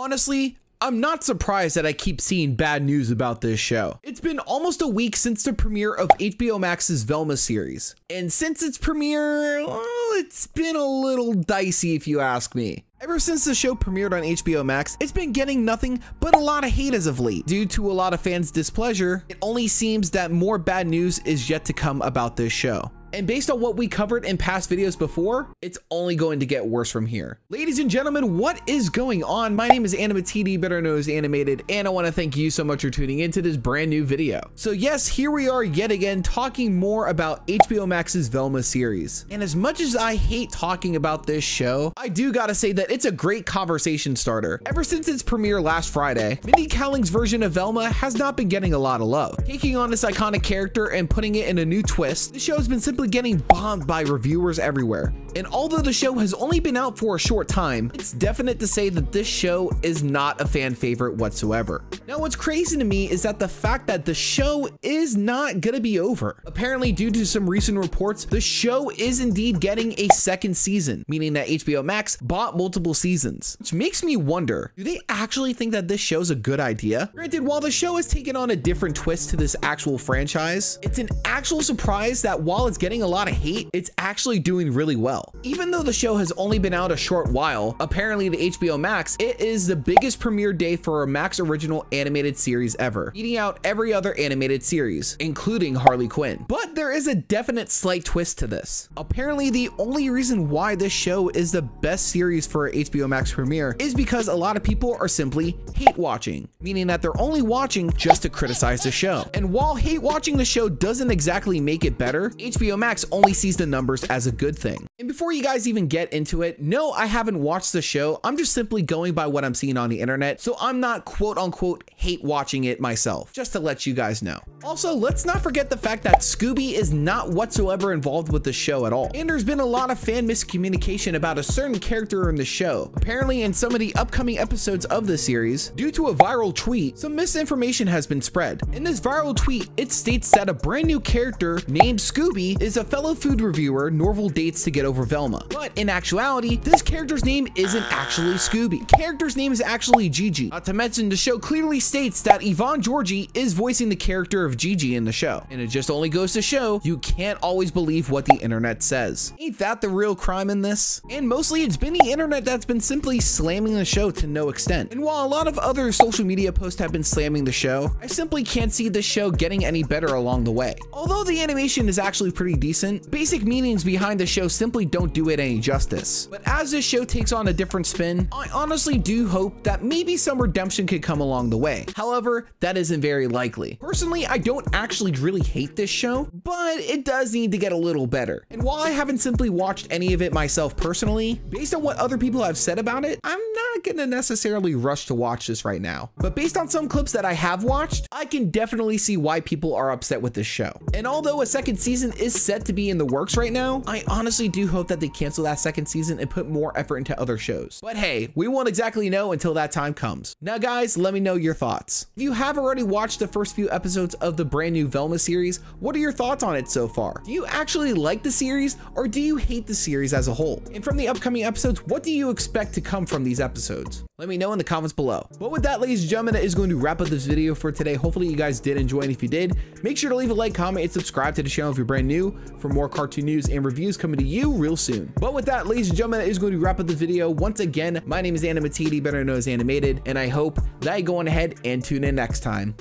Honestly, I'm not surprised that I keep seeing bad news about this show. It's been almost a week since the premiere of HBO Max's Velma series. And since its premiere, well, it's been a little dicey if you ask me. Ever since the show premiered on HBO Max, it's been getting nothing but a lot of hate as of late. Due to a lot of fans' displeasure, it only seems that more bad news is yet to come about this show. And based on what we covered in past videos before, it's only going to get worse from here. Ladies and gentlemen, what is going on? My name is AnimaTD, better known as Animated, and I want to thank you so much for tuning into this brand new video. So yes, here we are yet again talking more about HBO Max's Velma series. And as much as I hate talking about this show, I do gotta say that it's a great conversation starter. Ever since its premiere last Friday, Mindy Kaling's version of Velma has not been getting a lot of love. Taking on this iconic character and putting it in a new twist, the show has been simply getting bombed by reviewers everywhere. And although the show has only been out for a short time, it's definite to say that this show is not a fan favorite whatsoever. Now, what's crazy to me is that the fact that the show is not gonna be over. Apparently, due to some recent reports, the show is indeed getting a second season, meaning that HBO Max bought multiple seasons, which makes me wonder, do they actually think that this show's a good idea? Granted, while the show has taken on a different twist to this actual franchise, it's an actual surprise that while it's getting a lot of hate, it's actually doing really well. Even though the show has only been out a short while, apparently to HBO Max, it is the biggest premiere day for a Max original animated series ever, beating out every other animated series, including Harley Quinn. But there is a definite slight twist to this. Apparently, the only reason why this show is the best series for a HBO Max premiere is because a lot of people are simply hate watching, meaning that they're only watching just to criticize the show. And while hate watching the show doesn't exactly make it better, HBO Max only sees the numbers as a good thing. And before you guys even get into it, no, I haven't watched the show. I'm just simply going by what I'm seeing on the internet, so I'm not quote unquote hate watching it myself, just to let you guys know. Also, let's not forget the fact that Scooby is not whatsoever involved with the show at all. And there's been a lot of fan miscommunication about a certain character in the show. Apparently, in some of the upcoming episodes of the series, due to a viral tweet, some misinformation has been spread. In this viral tweet, it states that a brand new character named Scooby is a fellow food reviewer Norval dates to get over Velma. But in actuality, this character's name isn't actually Scooby. The character's name is actually Gigi. Not to mention, the show clearly states that Yvonne Georgie is voicing the character of Gigi in the show. And it just only goes to show you can't always believe what the internet says. Ain't that the real crime in this? And mostly it's been the internet that's been simply slamming the show to no extent. And while a lot of other social media posts have been slamming the show, I simply can't see the show getting any better along the way. Although the animation is actually pretty decent, basic meanings behind the show simply don't do it any justice. But as this show takes on a different spin, I honestly do hope that maybe some redemption could come along the way. However, that isn't very likely. Personally, I don't actually really hate this show, but it does need to get a little better. And while I haven't simply watched any of it myself personally, based on what other people have said about it, I'm not gonna necessarily rush to watch this right now. But based on some clips that I have watched, I can definitely see why people are upset with this show. And although a second season is set to be in the works right now, I honestly do hope that they cancel that second season and put more effort into other shows. But hey, we won't exactly know until that time comes. Now guys, let me know your thoughts. If you have already watched the first few episodes of the brand new Velma series, what are your thoughts on it so far? Do you actually like the series, or do you hate the series as a whole? And from the upcoming episodes, what do you expect to come from these episodes? Let me know in the comments below. But with that, ladies and gentlemen, that is going to wrap up this video for today. Hopefully you guys did enjoy, and if you did, make sure to leave a like, comment, and subscribe to the channel if you're brand new for more cartoon news and reviews coming to you real soon. But with that, ladies and gentlemen, that is going to wrap up the video. Once again, my name is AnimaTD, better known as Animated, and I hope that you go on ahead and tune in next time.